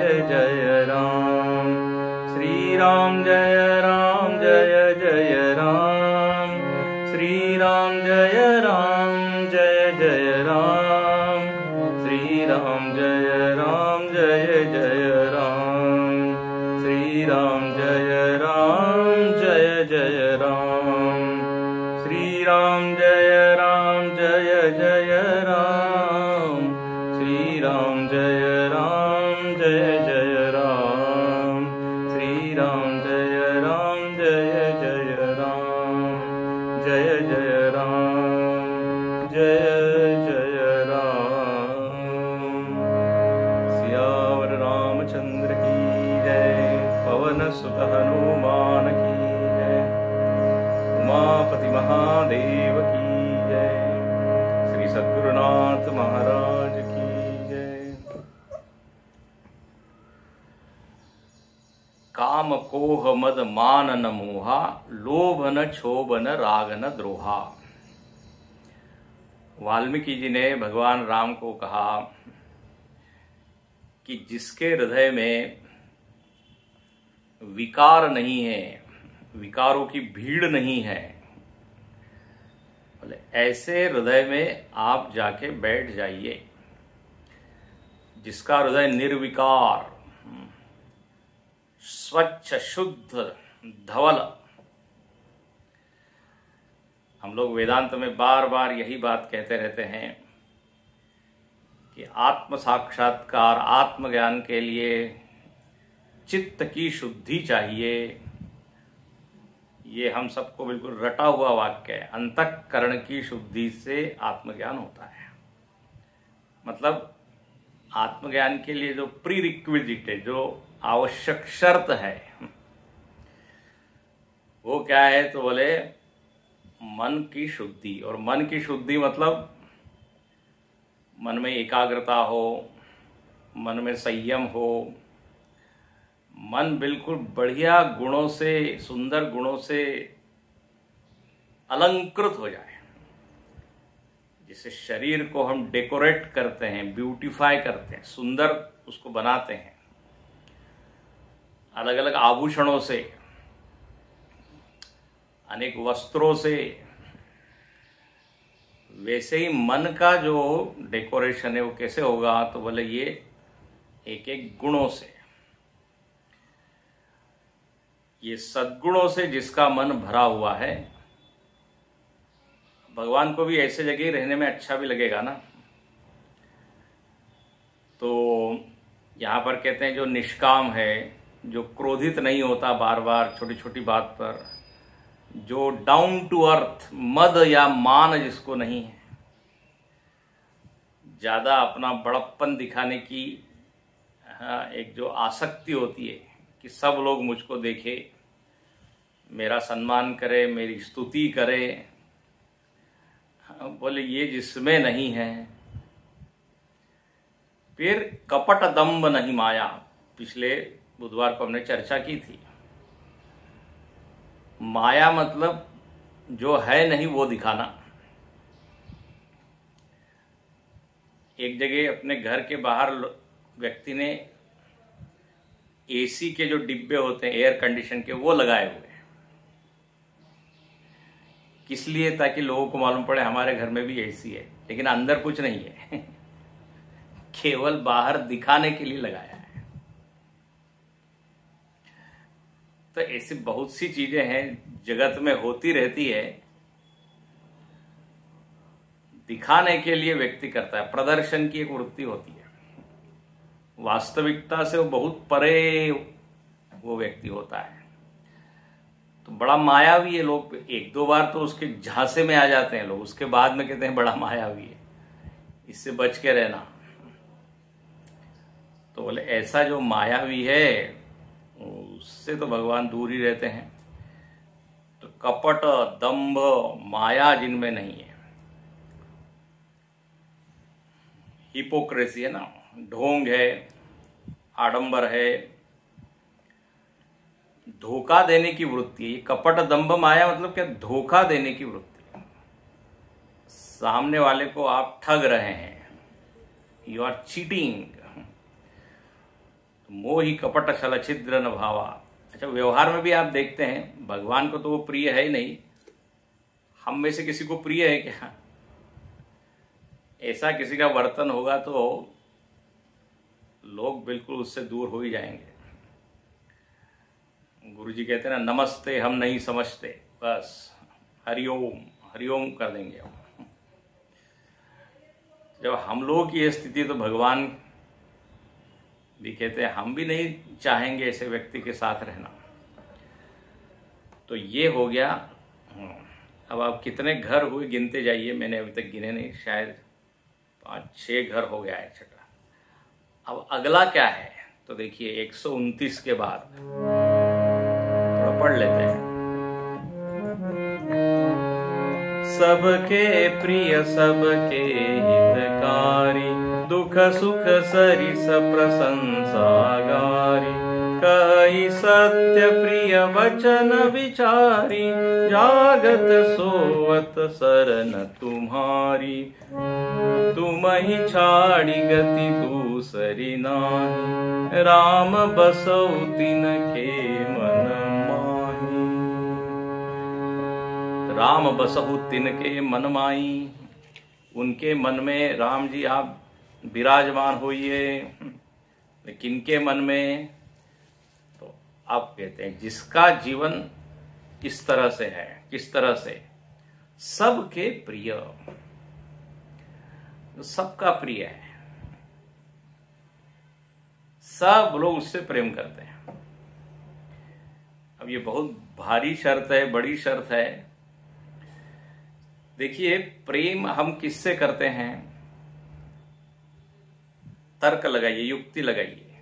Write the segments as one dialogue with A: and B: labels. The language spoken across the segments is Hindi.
A: जय जय राम। श्री राम जय राम जय जय राम। श्री राम जय राम जय जय राम। श्री राम जय राम जय जय राम। श्री राम जय राम जय जय राम। श्री राम जय राम जय जय राम। श्री राम जय राम जय जय राम। श्री राम जय राम जय जय राम। जय जय राम जय जय राम। सियावर रामचंद्र की जय। पवन सुत हनुमान की जय। उमापति महादेव की जय। श्री सद्गुरुनाथ महाराज की जय। काम कोह मद मान न मोहा। लोभ न क्षोभ न राग न द्रोहा। वाल्मीकि जी ने भगवान राम को कहा कि जिसके हृदय में विकार नहीं है, विकारों की भीड़ नहीं है, बोले ऐसे हृदय में आप जाके बैठ जाइए। जिसका हृदय निर्विकार, स्वच्छ, शुद्ध, धवल। हम लोग वेदांत में बार बार यही बात कहते रहते हैं कि आत्म साक्षात्कार, आत्मज्ञान के लिए चित्त की शुद्धि चाहिए। ये हम सबको बिल्कुल रटा हुआ वाक्य है। अंतःकरण की शुद्धि से आत्मज्ञान होता है। मतलब आत्मज्ञान के लिए जो प्री रिक्विजिट है, जो आवश्यक शर्त है, वो क्या है? तो बोले मन की शुद्धि। और मन की शुद्धि मतलब मन में एकाग्रता हो, मन में संयम हो, मन बिल्कुल बढ़िया गुणों से, सुंदर गुणों से अलंकृत हो जाए। जिसे शरीर को हम डेकोरेट करते हैं, ब्यूटीफाई करते हैं, सुंदर उसको बनाते हैं अलग अलग आभूषणों से, अनेक वस्त्रों से, वैसे ही मन का जो डेकोरेशन है वो कैसे होगा? तो बोले ये एक एक गुणों से, ये सद्गुणों से जिसका मन भरा हुआ है, भगवान को भी ऐसे जगह रहने में अच्छा भी लगेगा ना। तो यहाँ पर कहते हैं जो निष्काम है, जो क्रोधित नहीं होता बार बार छोटी छोटी बात पर, जो डाउन टू अर्थ, मद या मान जिसको नहीं है, ज्यादा अपना बड़प्पन दिखाने की एक जो आसक्ति होती है कि सब लोग मुझको देखे, मेरा सम्मान करे, मेरी स्तुति करे, बोले ये जिसमें नहीं है। फिर कपट दंभ नहीं माया, पिछले बुधवार को हमने चर्चा की थी। माया मतलब जो है नहीं वो दिखाना। एक जगह अपने घर के बाहर व्यक्ति ने एसी के जो डिब्बे होते हैं एयर कंडीशन के, वो लगाए हुए। किस लिए? ताकि लोगों को मालूम पड़े हमारे घर में भी एसी है, लेकिन अंदर कुछ नहीं है केवल बाहर दिखाने के लिए लगाया है। तो ऐसी बहुत सी चीजें हैं जगत में होती रहती है, दिखाने के लिए व्यक्ति करता है, प्रदर्शन की एक वृत्ति होती है। वास्तविकता से वो बहुत परे वो व्यक्ति होता है। तो बड़ा मायावी है। लोग एक दो बार तो उसके झांसे में आ जाते हैं लोग, उसके बाद में कहते हैं बड़ा मायावी है, इससे बच के रहना। तो बोले ऐसा जो मायावी है उससे तो भगवान दूर ही रहते हैं। तो कपट, दंभ, माया जिनमें नहीं है, हिपोक्रेसी है ना, ढोंग है, आडंबर है, धोखा देने की वृत्ति है। कपट, दंभ, माया मतलब क्या? धोखा देने की वृत्ति। सामने वाले को आप ठग रहे हैं, यू आर चीटिंग। मोहि कपट छल छिद्र न भावा। अच्छा, व्यवहार में भी आप देखते हैं भगवान को तो वो प्रिय है ही नहीं, हम में से किसी को प्रिय है क्या? ऐसा किसी का वर्तन होगा तो लोग बिल्कुल उससे दूर हो ही जाएंगे। गुरु जी कहते हैं ना, नमस्ते हम नहीं समझते, बस हरिओम हरिओम कर देंगे हम। जब हम लोगों की ये स्थिति, तो भगवान भी कहते हैं हम भी नहीं चाहेंगे ऐसे व्यक्ति के साथ रहना। तो ये हो गया। अब आप कितने घर हुए गिनते जाइए, मैंने अभी तक गिने नहीं, शायद 5-6 घर हो गया है छठा। अब अगला क्या है तो देखिए 129 के बाद थोड़ा पढ़ लेते हैं। सबके प्रिय सबके हितकारी, दुख सुख सरिस प्रशंसागारी, कई सत्य प्रिय वचन विचारी, जागत सोवत शरण तुम्हारी, तुम ही छाड़ी गति दूसरी नाही, राम बसौ तिनके मन माही। राम बसहु तिनके मन माही, उनके मन में राम जी आप विराजमान होइए। किनके मन में? तो आप कहते हैं जिसका जीवन इस तरह से है। किस तरह से? सबके प्रिय, सबका प्रिय है, सब लोग उससे प्रेम करते हैं। अब ये बहुत भारी शर्त है, बड़ी शर्त है। देखिए, प्रेम हम किससे करते हैं? तर्क लगाइए, युक्ति लगाइए।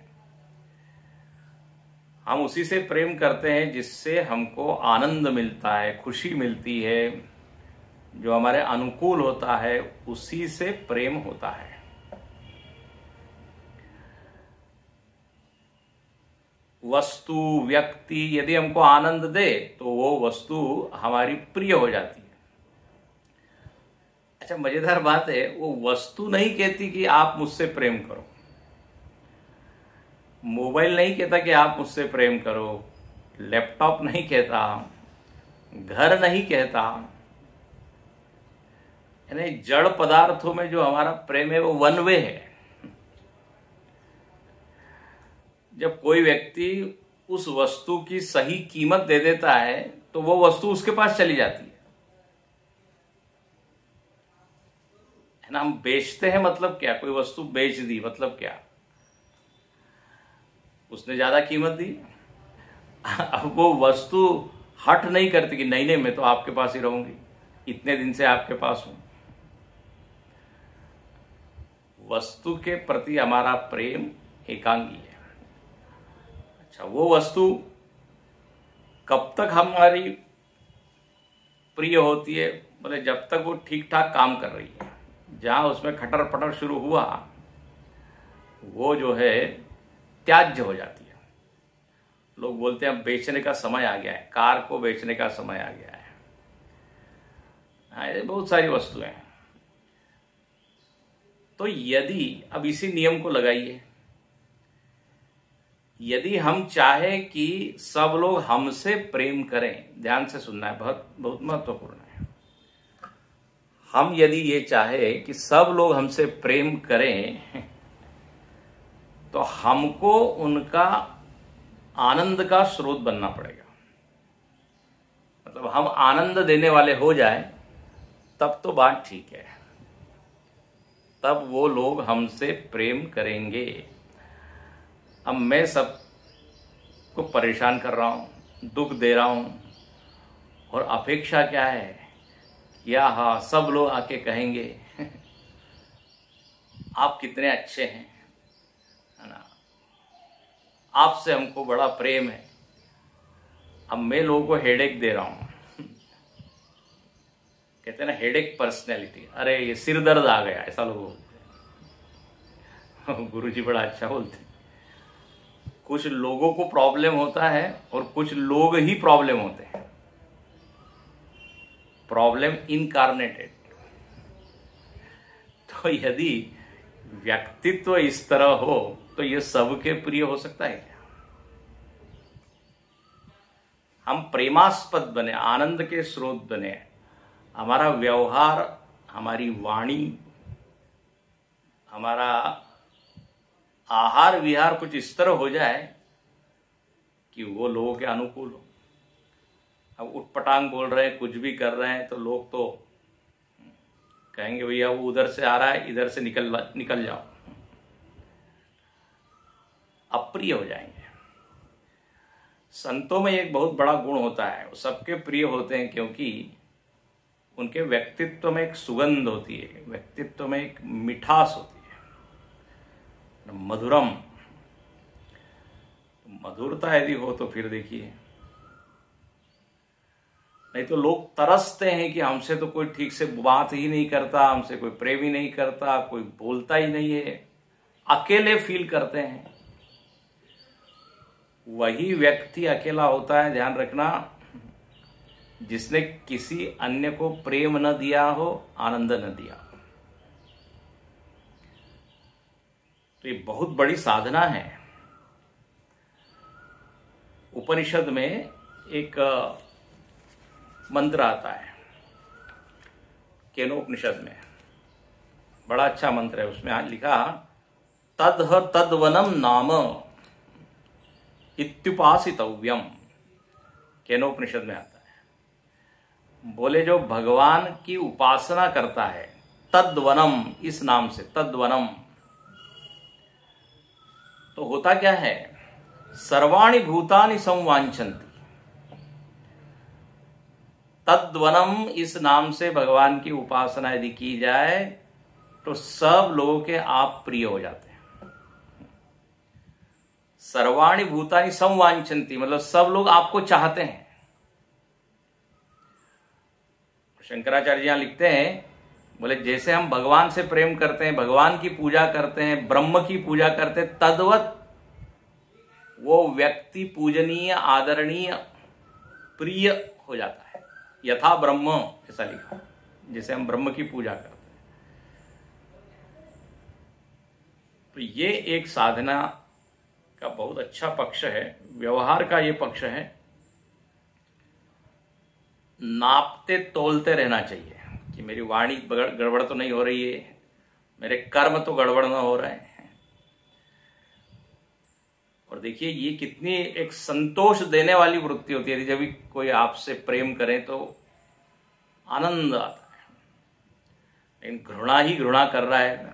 A: हम उसी से प्रेम करते हैं जिससे हमको आनंद मिलता है, खुशी मिलती है, जो हमारे अनुकूल होता है, उसी से प्रेम होता है। वस्तु, व्यक्ति यदि हमको आनंद दे तो वो वस्तु हमारी प्रिय हो जाती है। अच्छा, मजेदार बात है, वो वस्तु नहीं कहती कि आप मुझसे प्रेम करो, मोबाइल नहीं कहता कि आप मुझसे प्रेम करो, लैपटॉप नहीं कहता, घर नहीं कहता। यानी जड़ पदार्थों में जो हमारा प्रेम है वो वन वे है। जब कोई व्यक्ति उस वस्तु की सही कीमत दे देता है तो वो वस्तु उसके पास चली जाती है ना। हम बेचते हैं मतलब क्या? कोई वस्तु बेच दी मतलब क्या? उसने ज्यादा कीमत दी। अब वो वस्तु हट नहीं करती कि नहीं नहीं मैं तो आपके पास ही रहूंगी, इतने दिन से आपके पास हूं। वस्तु के प्रति हमारा प्रेम एकांगी है। अच्छा, वो वस्तु कब तक हमारी प्रिय होती है? बोले जब तक वो ठीक ठाक काम कर रही है। जहां उसमें खटर पटर शुरू हुआ वो जो है त्याज्य हो जाती है। लोग बोलते हैं बेचने का समय आ गया है, कार को बेचने का समय आ गया है। बहुत सारी वस्तुएं हैं। तो यदि अब इसी नियम को लगाइए, यदि हम चाहें कि सब लोग हमसे प्रेम करें, ध्यान से सुनना है, बहुत बहुत महत्वपूर्ण है। हम यदि ये चाहे कि सब लोग हमसे प्रेम करें तो हमको उनका आनंद का स्रोत बनना पड़ेगा। मतलब हम आनंद देने वाले हो जाए तब तो बात ठीक है, तब वो लोग हमसे प्रेम करेंगे। अब मैं सबको परेशान कर रहा हूं, दुख दे रहा हूं, और अपेक्षा क्या है? या हाँ, सब लोग आके कहेंगे आप कितने अच्छे हैं, है ना, आपसे हमको बड़ा प्रेम है। अब मैं लोगों को हेडेक दे रहा हूं। कहते हैं ना हेडेक पर्सनैलिटी, अरे ये सिर दर्द आ गया, ऐसा लोग बोलते हैं। गुरु जी बड़ा अच्छा बोलते हैं। कुछ लोगों को प्रॉब्लम होता है और कुछ लोग ही प्रॉब्लम होते हैं। प्रॉब्लम इनकार्नेटेड। तो यदि व्यक्तित्व इस तरह हो तो ये सबके प्रिय हो सकता है क्या? हम प्रेमास्पद बने, आनंद के स्रोत बने, हमारा व्यवहार, हमारी वाणी, हमारा आहार विहार कुछ इस तरह हो जाए कि वो लोगों के अनुकूल हो। अब उठपटांग बोल रहे हैं, कुछ भी कर रहे हैं, तो लोग तो कहेंगे भैया वो उधर से आ रहा है, इधर से निकल जाओ, अप्रिय हो जाएंगे। संतों में एक बहुत बड़ा गुण होता है, वो सबके प्रिय होते हैं क्योंकि उनके व्यक्तित्व में एक सुगंध होती है, व्यक्तित्व में एक मिठास होती है, मधुरम। मधुरता यदि हो तो फिर देखिए, नहीं तो लोग तरसते हैं कि हमसे तो कोई ठीक से बात ही नहीं करता, हमसे कोई प्रेम ही नहीं करता, कोई बोलता ही नहीं है, अकेले फील करते हैं। वही व्यक्ति अकेला होता है, ध्यान रखना, जिसने किसी अन्य को प्रेम न दिया हो, आनंद न दिया हो। तो ये बहुत बड़ी साधना है। उपनिषद में एक मंत्र आता है, केनोपनिषद में, बड़ा अच्छा मंत्र है। उसमें आज लिखा, तद्ह तद्वनम नाम इत्युपासितव्यम, केनोपनिषद में आता है। बोले जो भगवान की उपासना करता है, तद्वनम, इस नाम से तद्वनम, तो होता क्या है, सर्वाणि भूतानि संवांछन्ति। तद्वनम, इस नाम से भगवान की उपासना यदि की जाए तो सब लोगों के आप प्रिय हो जाते हैं। सर्वाणि भूतानि संवांछन्ति मतलब सब लोग आपको चाहते हैं। शंकराचार्य जी यहां लिखते हैं, बोले जैसे हम भगवान से प्रेम करते हैं, भगवान की पूजा करते हैं, ब्रह्म की पूजा करते हैं, तद्वत वो व्यक्ति पूजनीय, आदरणीय, प्रिय हो जाता है। यथा ब्रह्म, ऐसा लिखा, जैसे हम ब्रह्म की पूजा करते हैं। तो ये एक साधना का बहुत अच्छा पक्ष है, व्यवहार का ये पक्ष है। नापते तोलते रहना चाहिए कि मेरी वाणी गड़बड़ तो नहीं हो रही है, मेरे कर्म तो गड़बड़ ना हो रहे हैं। और देखिए ये कितनी एक संतोष देने वाली वृत्ति होती है। जब भी कोई आपसे प्रेम करे तो आनंद आता है, लेकिन घृणा ही घृणा कर रहा है,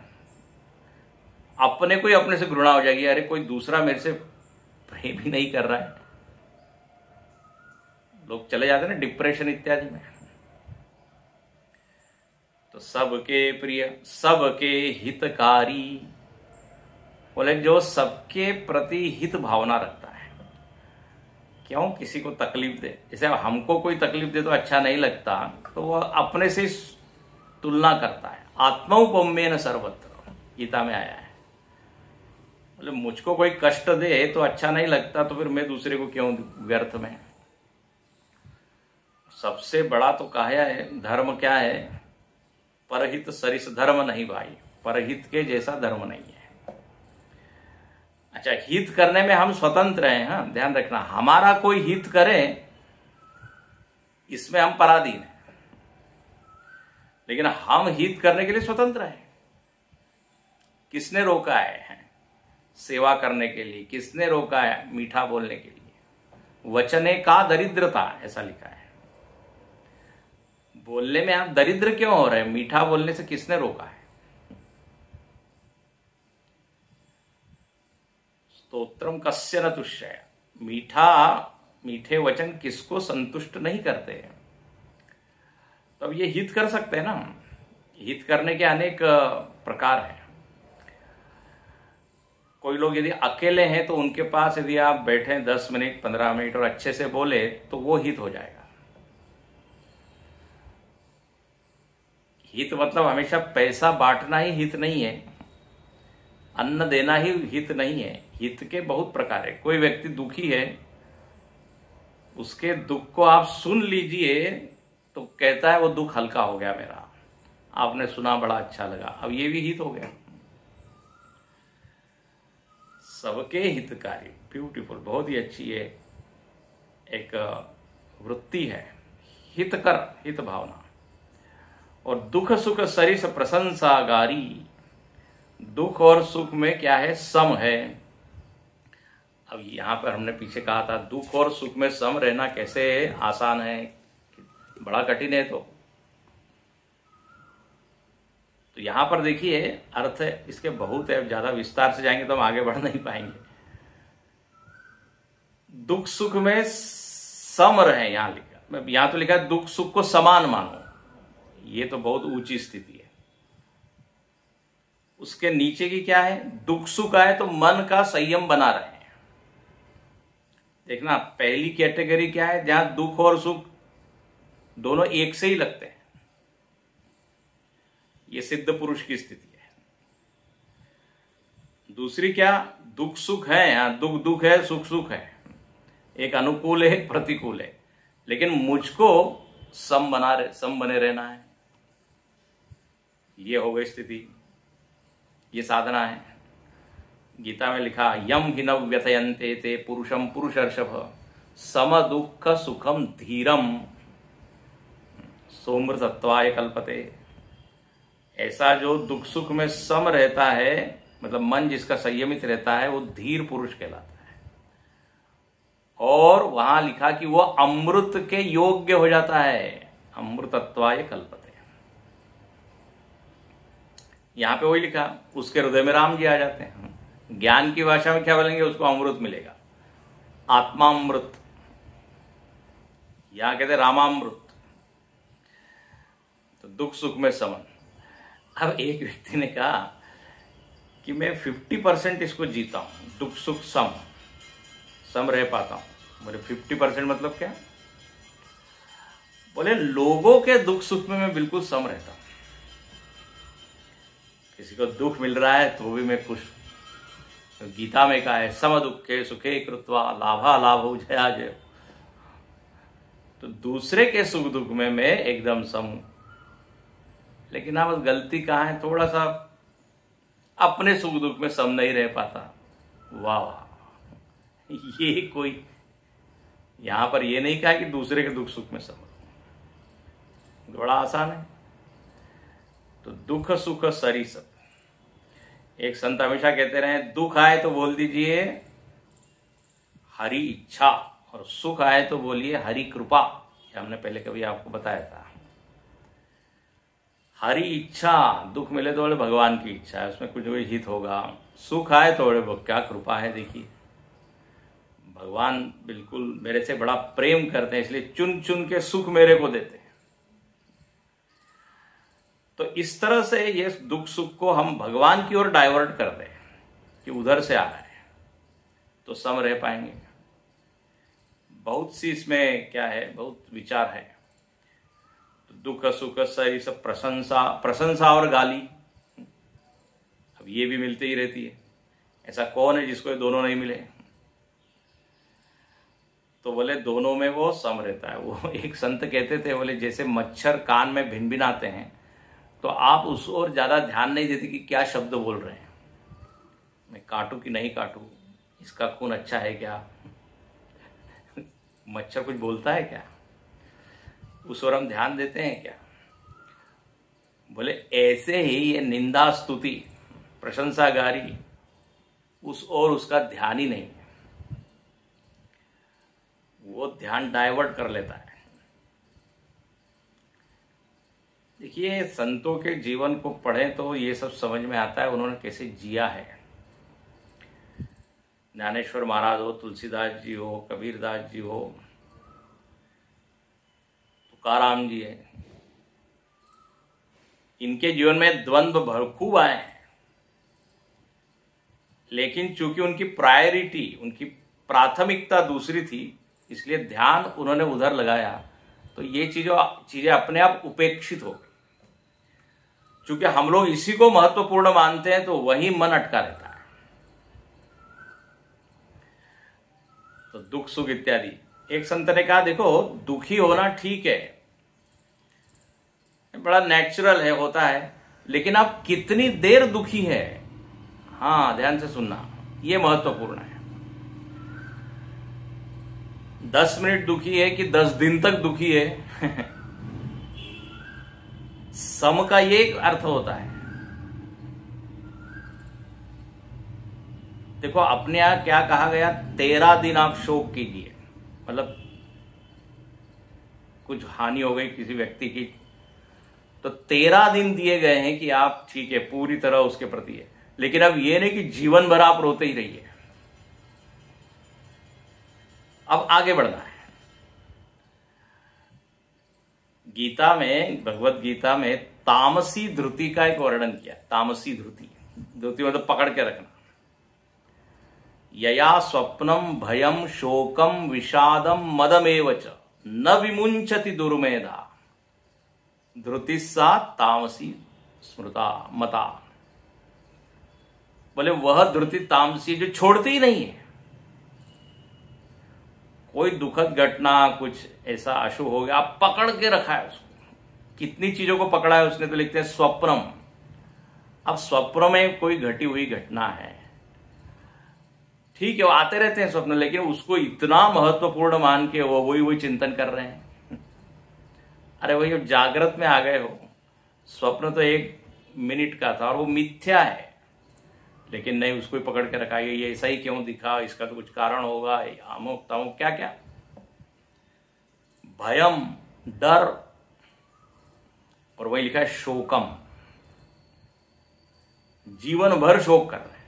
A: अपने को ही अपने से घृणा हो जाएगी, अरे कोई दूसरा मेरे से प्रेम ही नहीं कर रहा है। लोग चले जाते हैं ना डिप्रेशन इत्यादि में। तो सबके प्रिय, सबके हितकारी, बोले जो सबके प्रति हित भावना रखता है। क्यों किसी को तकलीफ दे, जैसे हमको कोई तकलीफ दे तो अच्छा नहीं लगता, तो वह अपने से तुलना करता है। आत्मौपम्येन सर्वत्र, गीता में आया है। बोले मुझको कोई कष्ट दे तो अच्छा नहीं लगता, तो फिर मैं दूसरे को क्यों व्यर्थ में। सबसे बड़ा तो कहा है धर्म क्या है, परहित सरिस धर्म नहीं भाई, परहित के जैसा धर्म नहीं है। अच्छा, हित करने में हम स्वतंत्र हैं, हाँ ध्यान रखना, हमारा कोई हित करे इसमें हम पराधीन हैं, लेकिन हम हित करने के लिए स्वतंत्र हैं। किसने रोका है सेवा करने के लिए, किसने रोका है मीठा बोलने के लिए। वचने का दरिद्रता, ऐसा लिखा है। बोलने में आप दरिद्र क्यों हो रहे हैं, मीठा बोलने से किसने रोका है। स्तोत्रम कस्य न तुष्य, मीठे वचन किसको संतुष्ट नहीं करते हैं। तो अब ये हित कर सकते हैं ना, हित करने के अनेक प्रकार हैं। कोई लोग यदि अकेले हैं तो उनके पास यदि आप बैठे 10 मिनट 15 मिनट और अच्छे से बोले तो वो हित हो जाएगा। हित मतलब हमेशा पैसा बांटना ही हित नहीं है, अन्न देना ही हित नहीं है। हित के बहुत प्रकार है। कोई व्यक्ति दुखी है, उसके दुख को आप सुन लीजिए तो कहता है वो दुख हल्का हो गया मेरा, आपने सुना बड़ा अच्छा लगा, अब ये भी हित हो गया। सबके हितकारी, ब्यूटीफुल, बहुत ही अच्छी है, एक वृत्ति है, हितकर, हित भावना। और दुख सुख सरिस प्रशंसागारी, दुख और सुख में क्या है, सम है। अब यहां पर हमने पीछे कहा था दुख और सुख में सम रहना कैसे है, आसान है, बड़ा कठिन है। तो यहां पर देखिए अर्थ इसके बहुत है, ज्यादा विस्तार से जाएंगे तो हम आगे बढ़ नहीं पाएंगे। दुख सुख में सम रहे, यहां तो लिखा है दुख सुख को समान मानो, ये तो बहुत ऊंची स्थिति है। उसके नीचे की क्या है, दुख सुख आए तो मन का संयम बना रहे। देखना पहली कैटेगरी क्या है, जहां दुख और सुख दोनों एक से ही लगते हैं, ये सिद्ध पुरुष की स्थिति है। दूसरी क्या, दुख सुख है, यहां दुख दुख है, सुख सुख है, एक अनुकूल है, एक प्रतिकूल है, लेकिन मुझको सम बने रहना है, ये हो गई स्थिति, ये साधना है। गीता में लिखा यम हि न व्यथयन्ते ते पुरुषम पुरुषर्षभ सम दुख सुखम धीरम सोमृतत्वाय कल्पते। ऐसा जो दुख सुख में सम रहता है, मतलब मन जिसका संयमित रहता है, वो धीर पुरुष कहलाता है। और वहां लिखा कि वो अमृत के योग्य हो जाता है, अमृतत्वाय कल्पते। यहां पे वही लिखा, उसके हृदय में राम जी आ जाते हैं। ज्ञान की भाषा में क्या बोलेंगे, उसको अमृत मिलेगा, आत्मामृत, यहां कहते रामामृत। तो दुख सुख में समन। अब एक व्यक्ति ने कहा कि मैं 50% इसको जीता हूं, दुख सुख सम रह पाता हूं। बोले 50% मतलब क्या? बोले लोगों के दुख सुख में मैं बिल्कुल सम रहता हूं, किसी को दुख मिल रहा है तो भी मैं खुश। तो गीता में कहा है सम दुखे सुखे कृत्वा लाभा लाभो जया जय। तो दूसरे के सुख दुख में मैं एकदम सम हूं। लेकिन आप गलती कहाँ है, थोड़ा सा अपने सुख दुख में सम नहीं रह पाता। वाह वाह, ये कोई यहां पर ये नहीं कहा कि दूसरे के दुख सुख में सम, बड़ा आसान है। तो दुख सुख सरिसप। एक संत हमेशा कहते रहे दुख आए तो बोल दीजिए हरि इच्छा, और सुख आए तो बोलिए हरि कृपा। ये हमने पहले कभी आपको बताया था। हरि इच्छा, दुख मिले तो बोले भगवान की इच्छा है, उसमें कुछ भी हित होगा। सुख आए तो बोले क्या कृपा है, देखिए भगवान बिल्कुल मेरे से बड़ा प्रेम करते हैं, इसलिए चुन चुन के सुख मेरे को देते हैं। तो इस तरह से ये दुख सुख को हम भगवान की ओर डाइवर्ट कर दें कि उधर से आ रहा है, तो सम रह पाएंगे। बहुत सी इसमें क्या है, बहुत विचार है। तो दुख सुख सही सब प्रशंसा और गाली, अब ये भी मिलती ही रहती है। ऐसा कौन है जिसको ये दोनों नहीं मिले? तो बोले दोनों में वो सम रहता है। वो एक संत कहते थे, बोले जैसे मच्छर कान में भिनभिनाते हैं तो आप उस ओर ज्यादा ध्यान नहीं देते कि क्या शब्द बोल रहे हैं, मैं काटूं कि नहीं काटूं, इसका खून अच्छा है क्या, मच्छर कुछ बोलता है क्या, उस ओर हम ध्यान देते हैं क्या? बोले ऐसे ही ये निंदा स्तुति प्रशंसागारी, उस ओर उसका ध्यान ही नहीं है, वो ध्यान डाइवर्ट कर लेता है। देखिए संतों के जीवन को पढ़ें तो ये सब समझ में आता है, उन्होंने कैसे जिया है। ज्ञानेश्वर महाराज हो, तुलसीदास जी हो, कबीरदास जी हो, तुकाराम जी है, इनके जीवन में द्वंद्व खूब आए हैं। लेकिन चूंकि उनकी प्रायोरिटी, उनकी प्राथमिकता दूसरी थी, इसलिए ध्यान उन्होंने उधर लगाया, तो ये चीजें अपने आप उपेक्षित हो गई। चूंकि हम लोग इसी को महत्वपूर्ण मानते हैं तो वही मन अटका रहता है। तो दुख सुख इत्यादि। एक संत ने कहा देखो दुखी होना ठीक है, बड़ा नेचुरल है, होता है, लेकिन आप कितनी देर दुखी है, हाँ ध्यान से सुनना, ये महत्वपूर्ण है। 10 मिनट दुखी है कि 10 दिन तक दुखी है सम का ये एक अर्थ होता है। देखो अपने यहां क्या कहा गया, 13 दिन आप शोक कीजिए, मतलब कुछ हानि हो गई किसी व्यक्ति की, तो 13 दिन दिए गए हैं कि आप ठीक है पूरी तरह उसके प्रति है, लेकिन अब ये नहीं कि जीवन भर आप रोते ही रहिए। अब आगे बढ़ना है। गीता में, भगवत गीता में तामसी धृति का एक वर्णन किया। तामसी धृति, धृति मतलब पकड़ के रखना। यया स्वप्नम भयम शोकम विषादम मदमेव च न विमुंचति दुर्मेधा धृति सा तामसी स्मृता मता। बोले वह धृति तामसी जो छोड़ती ही नहीं है। कोई दुखद घटना, कुछ ऐसा अशुभ हो गया, आप पकड़ के रखा है उसको। कितनी चीजों को पकड़ा है उसने, तो लिखते हैं स्वप्नम। अब स्वप्न में कोई घटी हुई घटना है, ठीक है वो आते रहते हैं स्वप्न, लेकिन उसको इतना महत्वपूर्ण मान के वो वही चिंतन कर रहे हैं। अरे वही जागृत में आ गए हो, स्वप्न तो 1 मिनट का था और वो मिथ्या है, लेकिन नहीं उसको ही पकड़ के रखा है। ये ऐसा ही क्यों दिखा, इसका तो कुछ कारण होगा, अमुक तमुक क्या क्या। भयम डर, और वही लिखा है शोकम, जीवन भर शोक कर रहे हैं।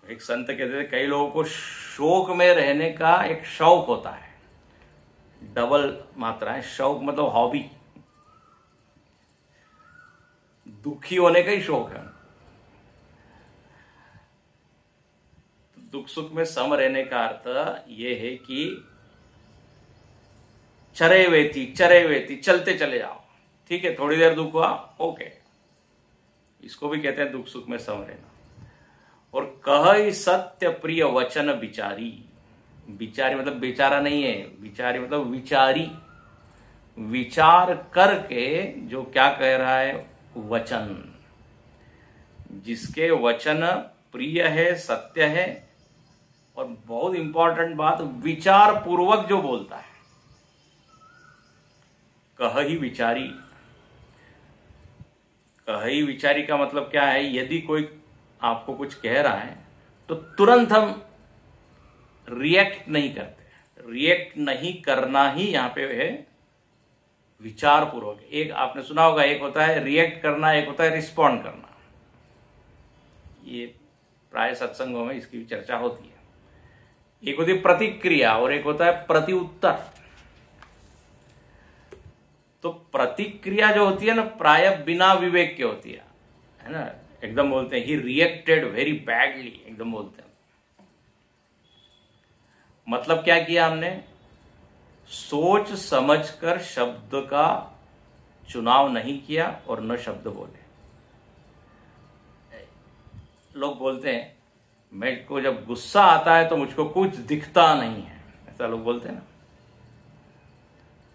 A: एक संत कहते थे कई लोगों को शोक में रहने का एक शौक होता है, डबल मात्रा है शौक, मतलब हॉबी। दुखी होने का ही शौक है। दुख सुख में सम रहने का अर्थ यह है कि चरे वेती चलते चले जाओ। ठीक है थोड़ी देर दुख हुआ, ओके, इसको भी कहते हैं दुख सुख में सम रहना। और कह सत्य प्रिय वचन विचारी, विचारी मतलब बेचारा नहीं है, विचारी मतलब विचारी, विचार करके जो क्या कह रहा है वचन, जिसके वचन प्रिय है, सत्य है, और बहुत इंपॉर्टेंट बात विचार पूर्वक जो बोलता है। कह ही विचारी, कह ही विचारी का मतलब क्या है, यदि कोई आपको कुछ कह रहा है तो तुरंत हम रिएक्ट नहीं करते। रिएक्ट नहीं करना ही यहां पे है विचार पूर्वक। एक आपने सुना होगा, एक होता है रिएक्ट करना, एक होता है रिस्पॉन्ड करना। ये प्राय सत्संगों में इसकी चर्चा होती है। एक होती है प्रतिक्रिया और एक होता है प्रति उत्तर। तो प्रतिक्रिया जो होती है ना, प्राय बिना विवेक के होती है ना, एकदम बोलते हैं ही रिएक्टेड वेरी बैडली, एकदम बोलते हैं। मतलब क्या किया हमने, सोच समझकर शब्द का चुनाव नहीं किया और न शब्द बोले। लोग बोलते हैं मेरे को जब गुस्सा आता है तो मुझको कुछ दिखता नहीं है, ऐसा लोग बोलते हैं ना।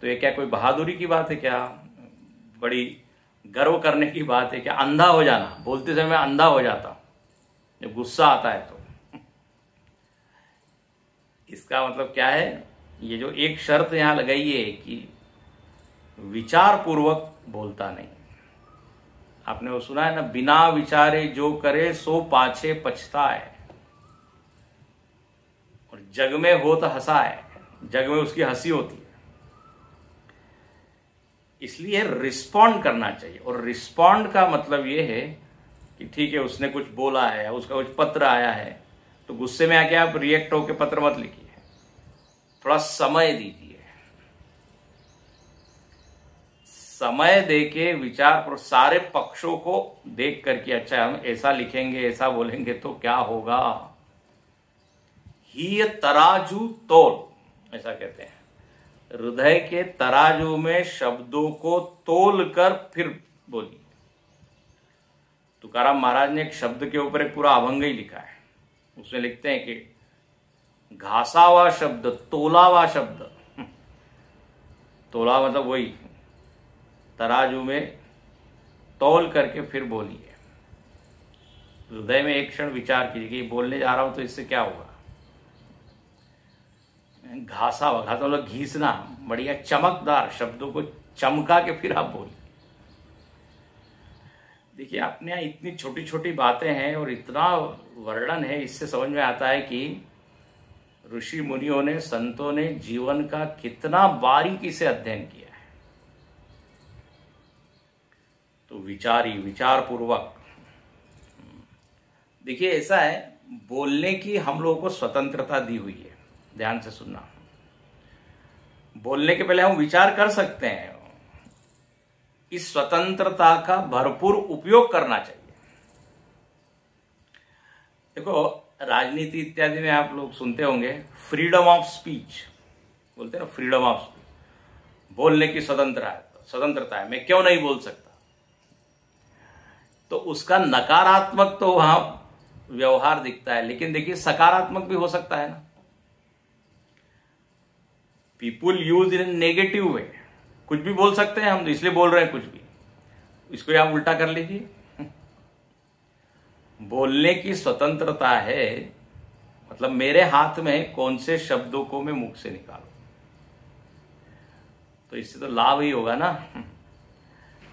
A: तो ये क्या कोई बहादुरी की बात है क्या, बड़ी गर्व करने की बात है क्या? अंधा हो जाना, बोलते समय अंधा हो जाता हूं जब गुस्सा आता है तो। इसका मतलब क्या है, ये जो एक शर्त यहां लगाई है कि विचार पूर्वक बोलता नहीं। आपने वो सुना है ना, बिना विचारे जो करे सो पाछे पछताए, और जग में हो तो हंसाए, जग में उसकी हंसी होती है। इसलिए रिस्पॉन्ड करना चाहिए। और रिस्पॉन्ड का मतलब ये है कि ठीक है उसने कुछ बोला है, उसका कुछ पत्र आया है, तो गुस्से में आके आप रिएक्ट होकर पत्र मत लिखिए, थोड़ा समय दीजिए। समय देके विचार पर सारे पक्षों को देख करके, अच्छा हम ऐसा लिखेंगे, ऐसा बोलेंगे तो क्या होगा। ही तराजू तोल, ऐसा कहते हैं, हृदय के तराजू में शब्दों को तोल कर फिर बोलिए। तुकाराम महाराज ने एक शब्द के ऊपर एक पूरा अभंग ही लिखा है। उसमें लिखते हैं कि घासा हुआ शब्द, तोला हुआ शब्द, तोला मतलब वही तराजू में तौल करके फिर बोलिए। हृदय में एक क्षण विचार कीजिए कि बोलने जा रहा हूं तो इससे क्या होगा। घासा हुआ, घासा मतलब घीसना, बढ़िया चमकदार शब्दों को चमका के फिर आप बोलिए। देखिए अपने यहाँ इतनी छोटी छोटी बातें हैं और इतना वर्णन है, इससे समझ में आता है कि ऋषि मुनियों ने, संतों ने जीवन का कितना बारीकी से अध्ययन किया है। तो विचार पूर्वक देखिए, ऐसा है, बोलने की हम लोगों को स्वतंत्रता दी हुई है। ध्यान से सुनना, बोलने के पहले हम विचार कर सकते हैं, इस स्वतंत्रता का भरपूर उपयोग करना चाहिए। देखो राजनीति इत्यादि में आप लोग सुनते होंगे फ्रीडम ऑफ स्पीच, बोलते हैं ना, फ्रीडम ऑफ स्पीच, बोलने की स्वतंत्रता है, मैं क्यों नहीं बोल सकता। तो उसका नकारात्मक तो वहां व्यवहार दिखता है, लेकिन देखिए सकारात्मक भी हो सकता है ना। People use in negative way, कुछ भी बोल सकते हैं हम, तो इसलिए बोल रहे हैं कुछ भी, इसको आप उल्टा कर लीजिए। बोलने की स्वतंत्रता है, मतलब मेरे हाथ में कौन से शब्दों को मैं मुख से निकालूं, तो इससे तो लाभ ही होगा ना।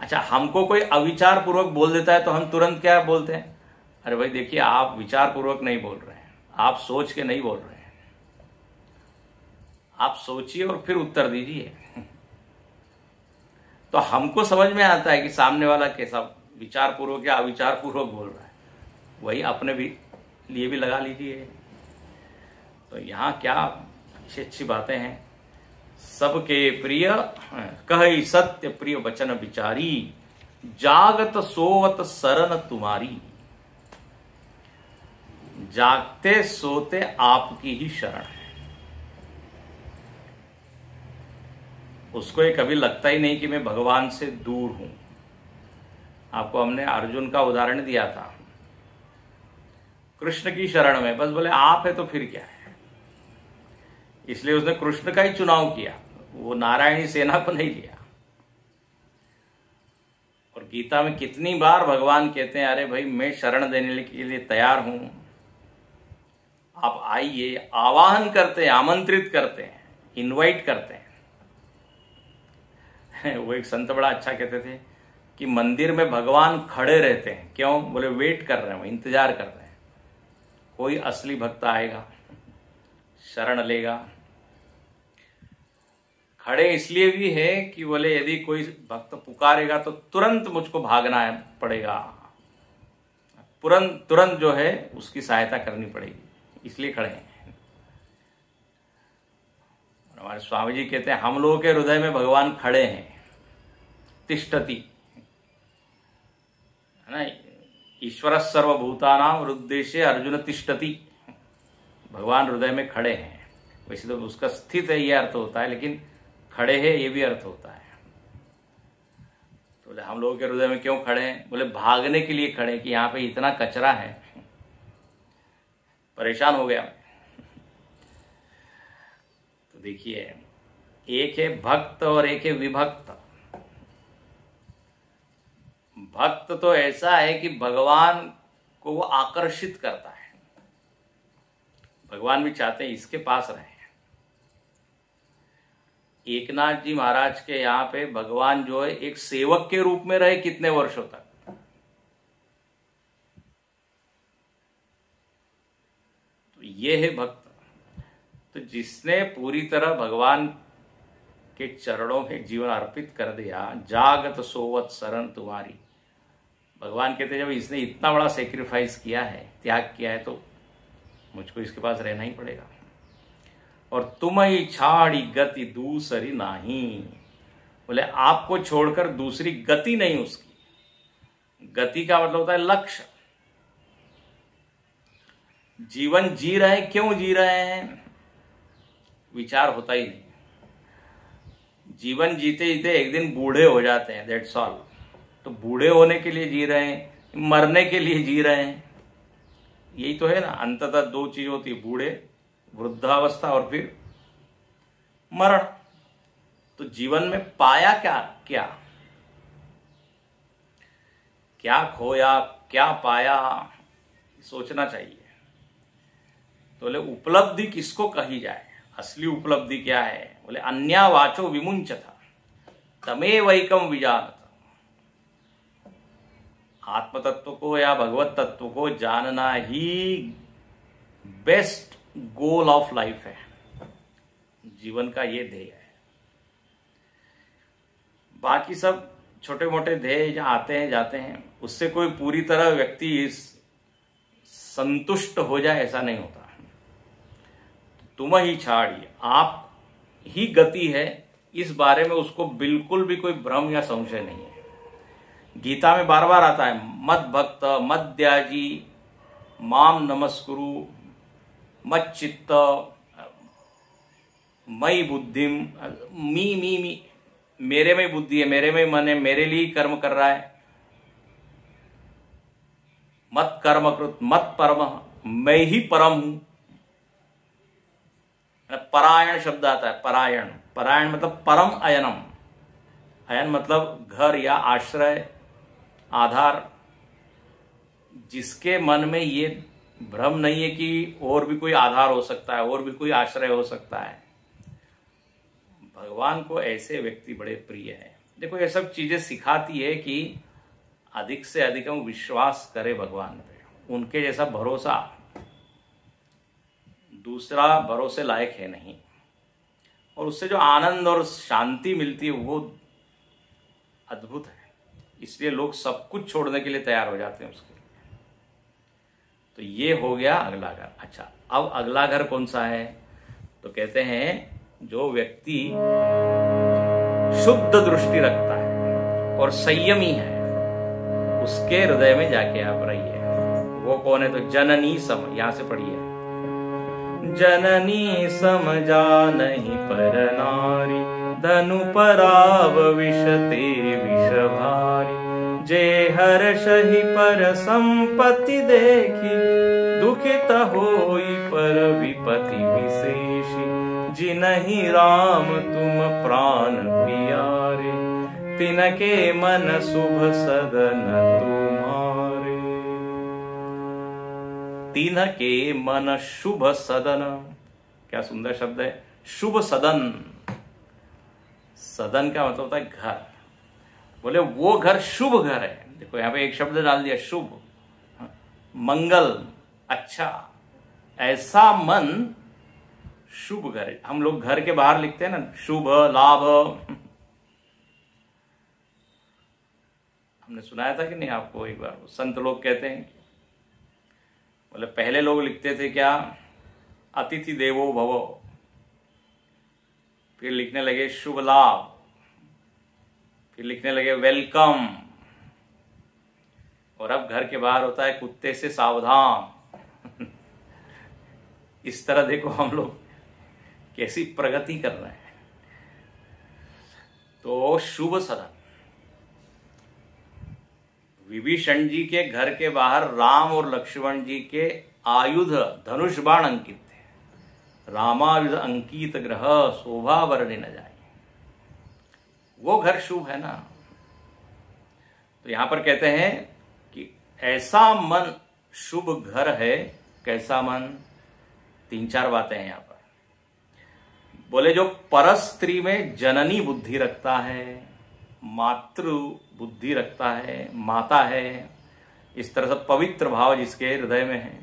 A: अच्छा, हमको कोई अविचार पूर्वक बोल देता है तो हम तुरंत क्या बोलते हैं, अरे भाई देखिए आप विचार पूर्वक नहीं बोल रहे हैं, आप सोच के नहीं बोल रहे हैं, आप सोचिए और फिर उत्तर दीजिए। तो हमको समझ में आता है कि सामने वाला कैसा विचार पूर्वक या अविचार पूर्वक बोल रहा है, वही अपने भी लिए भी लगा लीजिए। तो यहाँ क्या अच्छी अच्छी बातें हैं। सबके प्रिय कहि सत्य प्रिय वचन विचारी, जागत सोवत शरण तुम्हारी। जागते सोते आपकी ही शरण है। उसको ये कभी लगता ही नहीं कि मैं भगवान से दूर हूं। आपको हमने अर्जुन का उदाहरण दिया था, कृष्ण की शरण में, बस बोले आप है तो फिर क्या है, इसलिए उसने कृष्ण का ही चुनाव किया, वो नारायणी सेना को नहीं लिया। और गीता में कितनी बार भगवान कहते हैं, अरे भाई मैं शरण देने के लिए तैयार हूं, आप आइए, आवाहन करते हैं, आमंत्रित करते हैं, इनवाइट करते हैं। वो एक संत बड़ा अच्छा कहते थे कि मंदिर में भगवान खड़े रहते हैं, क्यों, बोले वेट कर रहे हैं, इंतजार कर रहे हैं, कोई असली भक्त आएगा, शरण लेगा। खड़े इसलिए भी है कि बोले यदि कोई भक्त पुकारेगा तो तुरंत मुझको भागना पड़ेगा, तुरंत जो है उसकी सहायता करनी पड़ेगी, इसलिए खड़े हैं। हमारे स्वामी जी कहते हैं हम लोगों के हृदय में भगवान खड़े हैं, तिष्ठति, है ना, ईश्वर सर्वभूतानां हृदय अर्जुन तिष्ठति, भगवान हृदय में खड़े हैं। वैसे तो उसका स्थित है ये अर्थ होता है, लेकिन खड़े हैं ये भी अर्थ होता है। तो बोले हम लोगों के हृदय में क्यों खड़े हैं, बोले भागने के लिए खड़े कि यहाँ पे इतना कचरा है, परेशान हो गया। तो देखिए, एक है भक्त और एक है विभक्त। भक्त तो ऐसा है कि भगवान को वो आकर्षित करता है, भगवान भी चाहते हैं इसके पास रहे। एकनाथ जी महाराज के यहाँ पे भगवान जो है एक सेवक के रूप में रहे कितने वर्षों तक। तो ये है भक्त। तो जिसने पूरी तरह भगवान के चरणों में जीवन अर्पित कर दिया, जागत सोवत शरण तुम्हारी। भगवान कहते जब इसने इतना बड़ा सेक्रीफाइस किया है, त्याग किया है, तो मुझको इसके पास रहना ही पड़ेगा। और तुम ही छाड़ी गति दूसरी नहीं, बोले आपको छोड़कर दूसरी गति नहीं उसकी। गति का मतलब होता है लक्ष्य। जीवन जी रहे हैं, क्यों जी रहे हैं, विचार होता ही नहीं। जीवन जीते जीते एक दिन बूढ़े हो जाते हैं, दैट्स ऑल। तो बूढ़े होने के लिए जी रहे हैं, मरने के लिए जी रहे हैं, यही तो है ना। अंततः दो चीज होती है, बूढ़े, वृद्धावस्था और फिर मरण। तो जीवन में पाया क्या क्या क्या खोया, क्या पाया, सोचना चाहिए। तो बोले उपलब्धि किसको कही जाए, असली उपलब्धि क्या है? बोले अन्या वाचो विमुंचता तमेवैकम विजानत। आत्म तत्व को या भगवत तत्व को जानना ही बेस्ट गोल ऑफ लाइफ है, जीवन का ये ध्येय है। बाकी सब छोटे मोटे ध्येय जहां आते हैं जाते हैं, उससे कोई पूरी तरह व्यक्ति संतुष्ट हो जाए ऐसा नहीं होता। तुम ही छाड़िए, आप ही गति है, इस बारे में उसको बिल्कुल भी कोई भ्रम या संशय नहीं है। गीता में बार बार आता है मद भक्त मद त्याजी माम नमस्कुरु मत चित्त मई बुद्धिम। मी मेरे में बुद्धि है, मेरे में मन है, मेरे लिए कर्म कर रहा है। मत कर्म कृत मत परम, मैं ही परम हूं। परायण शब्द आता है, परायण। परायण मतलब परम अयनम। अयन मतलब घर या आश्रय, आधार। जिसके मन में ये भ्रम नहीं है कि और भी कोई आधार हो सकता है, और भी कोई आश्रय हो सकता है, भगवान को ऐसे व्यक्ति बड़े प्रिय है। देखो ये सब चीजें सिखाती है कि अधिक से अधिक हम विश्वास करें भगवान पे। उनके जैसा भरोसा दूसरा भरोसे लायक है नहीं, और उससे जो आनंद और शांति मिलती है वो अद्भुत है। इसलिए लोग सब कुछ छोड़ने के लिए तैयार हो जाते हैं उसके लिए। तो ये हो गया अगला घर। अच्छा, अब अगला घर कौन सा है? तो कहते हैं जो व्यक्ति शुद्ध दृष्टि रखता है और संयमी है, उसके हृदय में जाके आप रहिए। वो कौन है? तो जननी सम, यहां से पढ़िए। जननी सम जानहि पर नारी, धनु पराव विषते विष भारी। जे हर्षहि पर संपत्ति देखी, दुखित होई पर विपति विशेषी। जिनहि राम तुम प्राण पियारे, तिनके मन शुभ सदन तुम्हारे। तिनके मन शुभ सदन, क्या सुंदर शब्द है, शुभ सदन। सदन का मतलब होता है घर। बोले वो घर शुभ घर है। देखो यहां पे एक शब्द डाल दिया, शुभ, मंगल, अच्छा। ऐसा मन शुभ घर है। हम लोग घर के बाहर लिखते हैं ना, शुभ लाभ। हमने सुनाया था कि नहीं आपको एक बार? संत लोग कहते हैं, बोले पहले लोग लिखते थे क्या, अतिथि देवो भव, फिर लिखने लगे शुभ लाभ, फिर लिखने लगे वेलकम, और अब घर के बाहर होता है कुत्ते से सावधान। इस तरह देखो हम लोग कैसी प्रगति कर रहे हैं। तो शुभ सदन। विभीषण जी के घर के बाहर राम और लक्ष्मण जी के आयुध धनुष बाण अंकित थे। रामायुध अंकित ग्रह शोभा वर्णि न जाए। वो घर शुभ है ना। तो यहां पर कहते हैं कि ऐसा मन शुभ घर है। कैसा मन? तीन चार बातें हैं यहां पर। बोले जो परस्त्री में जननी बुद्धि रखता है, मातृ बुद्धि रखता है, माता है, इस तरह से पवित्र भाव जिसके हृदय में है,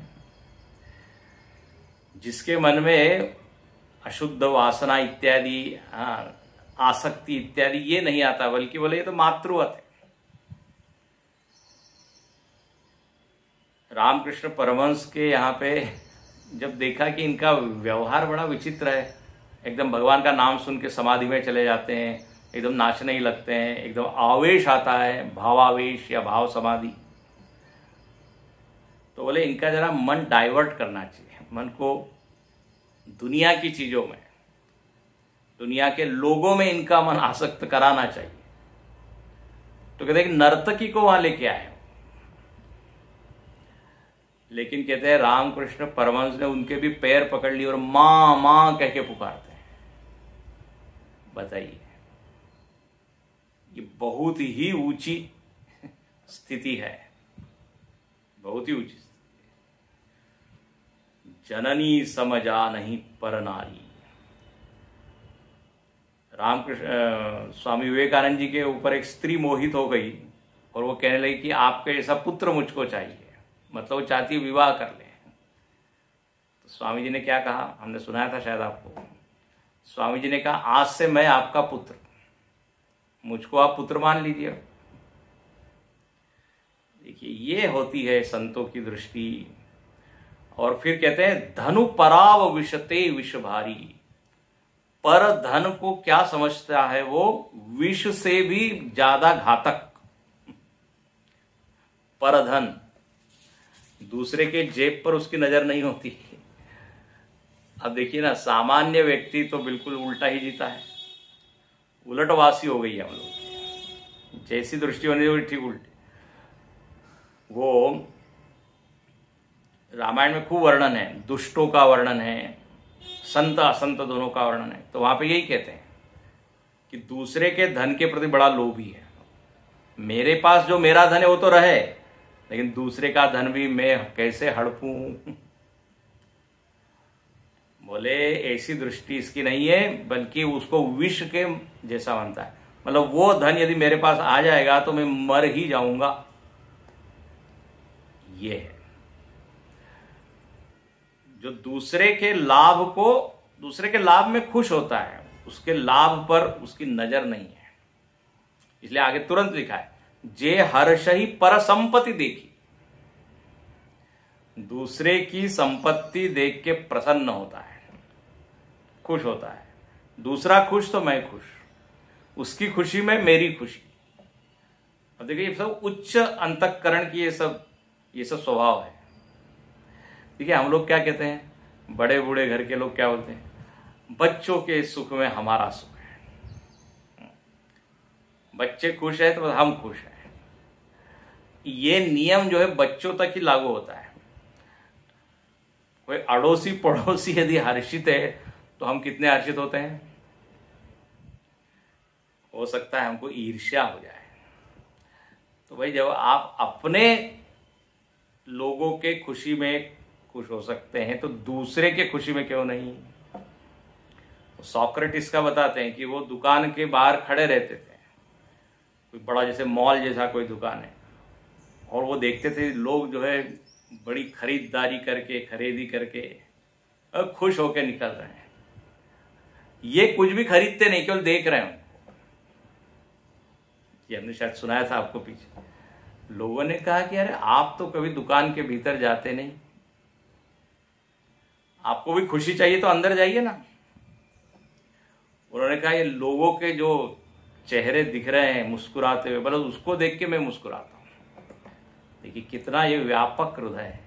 A: जिसके मन में अशुद्ध वासना इत्यादि, आसक्ति इत्यादि ये नहीं आता, बल्कि बोले ये तो मातृवत है। रामकृष्ण परमहंस के यहाँ पे जब देखा कि इनका व्यवहार बड़ा विचित्र है, एकदम भगवान का नाम सुन के समाधि में चले जाते हैं, एकदम नाचने ही लगते हैं, एकदम आवेश आता है, भावावेश या भाव समाधि। तो बोले इनका जरा मन डाइवर्ट करना चाहिए, मन को दुनिया की चीजों में, दुनिया के लोगों में इनका मन आसक्त कराना चाहिए। तो कहते हैं कि नर्तकी को वहां लेके आए, लेकिन कहते हैं रामकृष्ण परमहंस ने उनके भी पैर पकड़ लिए और मां मां कह के पुकारते हैं। बताइए, ये बहुत ही ऊंची स्थिति है, बहुत ही ऊंची स्थिति। जननी समझा नहीं पर नारी। रामकृष्ण स्वामी विवेकानंद जी के ऊपर एक स्त्री मोहित हो गई और वो कहने लगी कि आपके ऐसा पुत्र मुझको चाहिए, मतलब वो चाहती है विवाह कर ले। तो स्वामी जी ने क्या कहा, हमने सुनाया था शायद आपको। स्वामी जी ने कहा आज से मैं आपका पुत्र, मुझको आप पुत्र मान लीजिए। देखिए ये होती है संतों की दृष्टि। और फिर कहते हैं धनु पराव विषते विष भारी। पर धन को क्या समझता है वो, विष से भी ज्यादा घातक। पर धन, दूसरे के जेब पर उसकी नजर नहीं होती। अब देखिए ना, सामान्य व्यक्ति तो बिल्कुल उल्टा ही जीता है, उलटवासी हो गई है हम लोग। जैसी दृष्टि होनी चाहिए ठीक उल्टी। वो रामायण में खूब वर्णन है, दुष्टों का वर्णन है, संत असंत दोनों का वर्णन है। तो वहां पे यही कहते हैं कि दूसरे के धन के प्रति बड़ा लोभी है। मेरे पास जो मेरा धन है वो तो रहे, लेकिन दूसरे का धन भी मैं कैसे हड़पूं। बोले ऐसी दृष्टि इसकी नहीं है, बल्कि उसको विष के जैसा मानता है। मतलब वो धन यदि मेरे पास आ जाएगा तो मैं मर ही जाऊंगा, ये है। जो दूसरे के लाभ में खुश होता है, उसके लाभ पर उसकी नजर नहीं है। इसलिए आगे तुरंत लिखा है जे हर्ष ही पर संपत्ति देखी। दूसरे की संपत्ति देख के प्रसन्न होता है, खुश होता है। दूसरा खुश तो मैं खुश, उसकी खुशी में मेरी खुशी। अब देखिए ये सब उच्च अंतःकरण की ये सब स्वभाव है। देखिए हम लोग क्या कहते हैं, बड़े बूढ़े घर के लोग क्या बोलते हैं, बच्चों के सुख में हमारा सुख है। बच्चे खुश है तो हम खुश हैं। ये नियम जो है बच्चों तक ही लागू होता है। कोई अड़ोसी पड़ोसी यदि हर्षित है तो हम कितने हर्षित होते हैं। हो सकता है हमको ईर्ष्या हो जाए। तो भाई जब आप अपने लोगों के खुशी में खुश हो सकते हैं तो दूसरे के खुशी में क्यों नहीं। सोक्रेटिस का बताते हैं कि वो दुकान के बाहर खड़े रहते थे, कोई बड़ा जैसे मॉल जैसा कोई दुकान है, और वो देखते थे लोग जो है बड़ी खरीदारी करके खरीदी करके अब खुश होकर निकल रहे हैं। ये कुछ भी खरीदते नहीं, केवल देख रहे हैं। ये हमने शायद सुनाया था आपको पीछे। लोगों ने कहा कि अरे आप तो कभी दुकान के भीतर जाते नहीं, आपको भी खुशी चाहिए तो अंदर जाइए ना। उन्होंने कहा ये लोगों के जो चेहरे दिख रहे हैं मुस्कुराते हुए, मतलब उसको देख के मैं मुस्कुराता हूं। देखिए कितना ये व्यापक हृदय है।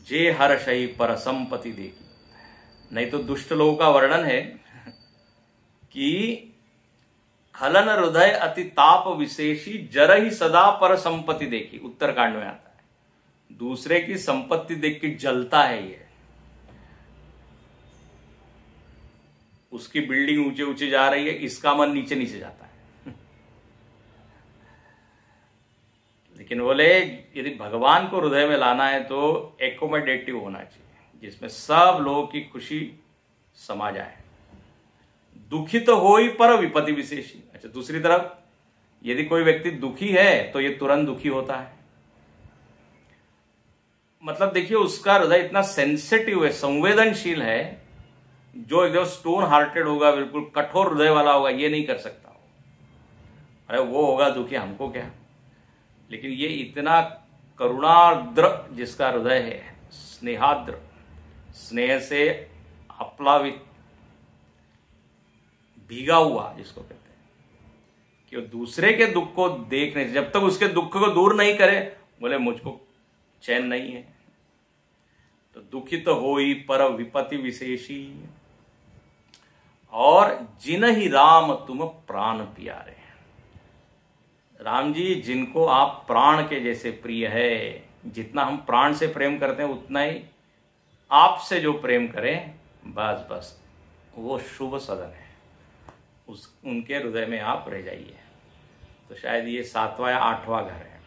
A: जे हर्षई पर संपत्ति देखी। नहीं तो दुष्ट लोगों का वर्णन है कि खलन हृदय अति ताप विशेषी जर ही सदा पर संपत्ति देखी। उत्तरकांड में आता है, दूसरे की संपत्ति देख के जलता है ये। उसकी बिल्डिंग ऊंचे ऊंचे जा रही है, इसका मन नीचे नीचे जाता है। लेकिन बोले यदि भगवान को हृदय में लाना है तो एकोमोडेटिव होना चाहिए, जिसमें सब लोगों की खुशी समा जाए। दुखित होई पर विपत्ति विशेषी। अच्छा, दूसरी तरफ यदि कोई व्यक्ति दुखी है तो ये तुरंत दुखी होता है। मतलब देखिए उसका हृदय इतना सेंसिटिव है, संवेदनशील है। जो एकदम स्टोन हार्टेड होगा, बिल्कुल कठोर हृदय वाला होगा, ये नहीं कर सकता। अरे वो होगा दुखी, हमको क्या। लेकिन ये इतना करुणाद्र जिसका हृदय है, स्नेहाद्र, स्नेह से आप्लावित, भीगा हुआ जिसको कहते हैं, कि वो दूसरे के दुख को देखने से जब तक उसके दुख को दूर नहीं करे, बोले मुझको चैन नहीं है। तो दुखित होई पर विपत्ति विशेषी। और जिन ही राम तुम प्राण प्यारे। राम जी जिनको आप प्राण के जैसे प्रिय है, जितना हम प्राण से प्रेम करते हैं उतना ही आपसे जो प्रेम करें, बस बस वो शुभ सदन है, उनके हृदय में आप रह जाइए। तो शायद ये 7वां या 8वां घर है।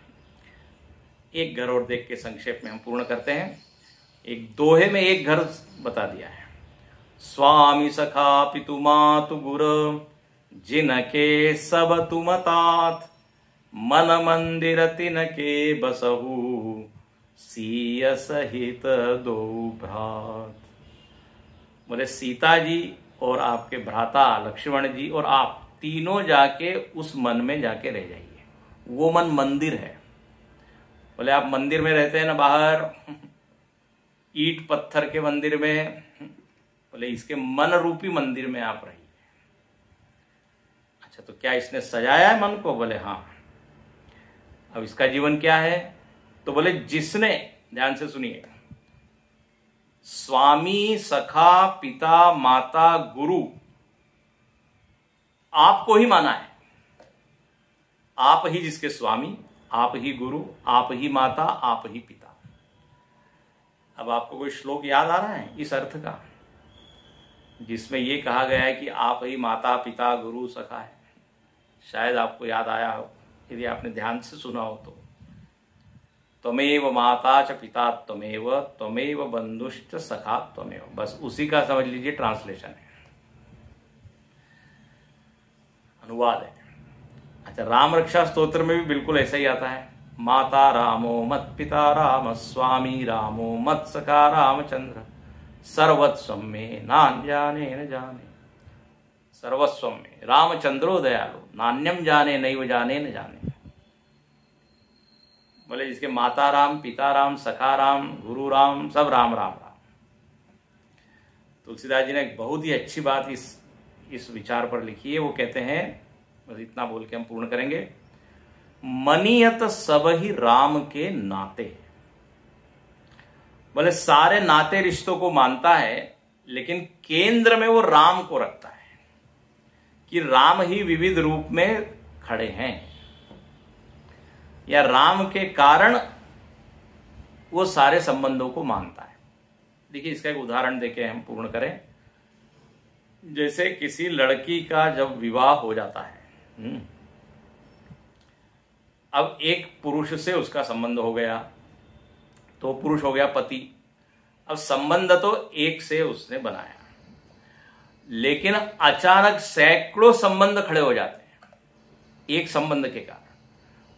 A: एक घर और देख के संक्षेप में हम पूर्ण करते हैं। एक दोहे में एक घर बता दिया है। स्वामी सखा पितु मातु गुर जिनके सब तुम तात, मन मंदिर तिनके बसहु सीय सहित दो भ्रात। बोले सीता जी और आपके भ्राता लक्ष्मण जी और आप तीनों जाके उस मन में जाके रह जाइए। वो मन मंदिर है। बोले आप मंदिर में रहते हैं ना, बाहर ईंट पत्थर के मंदिर में, बोले इसके मन रूपी मंदिर में आप रहिए। अच्छा, तो क्या इसने सजाया है मन को? बोले हाँ। अब इसका जीवन क्या है? तो बोले जिसने, ध्यान से सुनिए, स्वामी सखा पिता माता गुरु आपको ही माना है। आप ही जिसके स्वामी, आप ही गुरु, आप ही माता, आप ही पिता। अब आपको कोई श्लोक याद आ रहा है इस अर्थ का जिसमें यह कहा गया है कि आप ही माता पिता गुरु सखा है? शायद आपको याद आया हो यदि आपने ध्यान से सुना हो तो। त्वमेव माता च पिता त्वमेव, त्वमेव बंधुश्च सखा त्वमेव। बस उसी का समझ लीजिए ट्रांसलेशन है, अनुवाद है। अच्छा, राम रक्षा स्तोत्र में भी बिल्कुल ऐसा ही आता है। माता रामो मत पिता राम, स्वामी रामो मत सखा रामचंद्र, सर्वस्वम में नान्याने न जाने। सर्वस्वम में रामचंद्रो दयालु, नान्यम जाने नैव जाने न जाने। बोले जिसके माता राम, पिता राम, सखा राम, गुरु राम, सब राम राम राम। तुलसीदास जी ने एक बहुत ही अच्छी बात इस विचार पर लिखी है। वो कहते हैं, बस इतना बोल के हम पूर्ण करेंगे, मनियत सब ही राम के नाते। बोले सारे नाते रिश्तों को मानता है, लेकिन केंद्र में वो राम को रखता है कि राम ही विविध रूप में खड़े हैं, या राम के कारण वो सारे संबंधों को मानता है। देखिए, इसका एक उदाहरण देके हम पूर्ण करें। जैसे किसी लड़की का जब विवाह हो जाता है, अब एक पुरुष से उसका संबंध हो गया, तो पुरुष हो गया पति। अब संबंध तो एक से उसने बनाया, लेकिन अचानक सैकड़ों संबंध खड़े हो जाते हैं एक संबंध के कारण।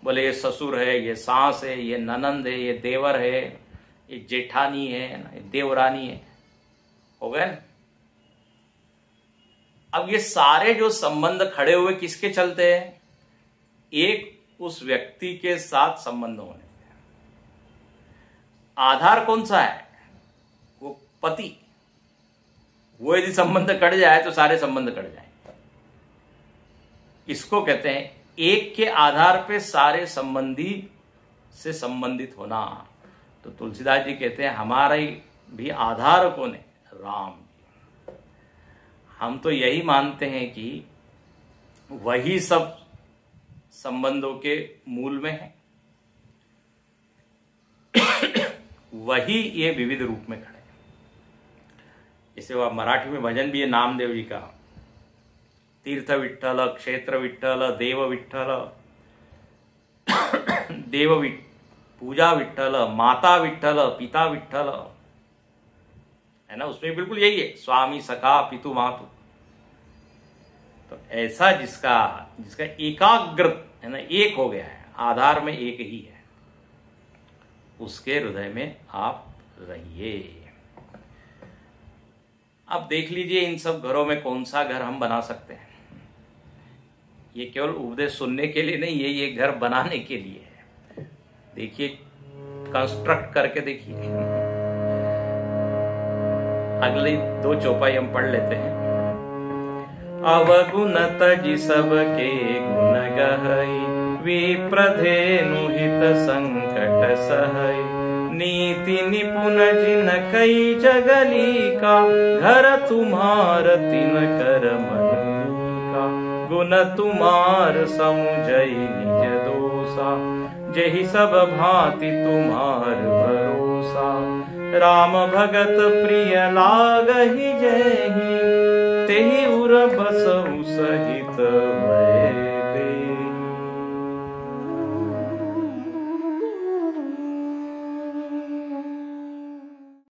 A: बोले ये ससुर है, ये सास है, ये ननंद है, ये देवर है, ये जेठानी है, ये देवरानी है, हो गए ना। अब ये सारे जो संबंध खड़े हुए किसके चलते हैं? एक उस व्यक्ति के साथ संबंध होने से। आधार कौन सा है? वो पति। वो यदि संबंध कट जाए तो सारे संबंध कट जाए। इसको कहते हैं एक के आधार पे सारे संबंधी से संबंधित होना। तो तुलसीदास जी कहते हैं हमारा भी आधार कौन है? राम जी। हम तो यही मानते हैं कि वही सब संबंधों के मूल में है, वही ये विविध रूप में खड़े। जैसे वह मराठी में भजन भी है नामदेव जी का, तीर्थ विठ्ठल, क्षेत्र विठ्ठल, देव विठ्ठल, पूजा विठ्ठल, माता विठ्ठल, पिता विठ्ठल, है ना। उसमें बिल्कुल यही है, स्वामी सखा पितु मातु। तो ऐसा जिसका एकाग्र है ना, एक हो गया है, आधार में एक ही है, उसके हृदय में आप रहिए। अब देख लीजिए इन सब घरों में कौन सा घर हम बना सकते हैं। ये केवल उपदेश सुनने के लिए नहीं, ये घर बनाने के लिए है। देखिए, कंस्ट्रक्ट करके देखिए। अगली 2 चौपाई हम पढ़ लेते हैं। अवगुण तजि सबके गुण गहई, विप्रधेनु हित संकट सहई, नीति निपुण जिन कई जगली का, घर तुम्हार तिन कर मनुका, गुण तुम्हार समुझई निज दोषा, जेहि सब भांति तुम्हार भरोसा, राम भगत प्रिय लागहि जेहि, तेहि उर बसहु सहित भय।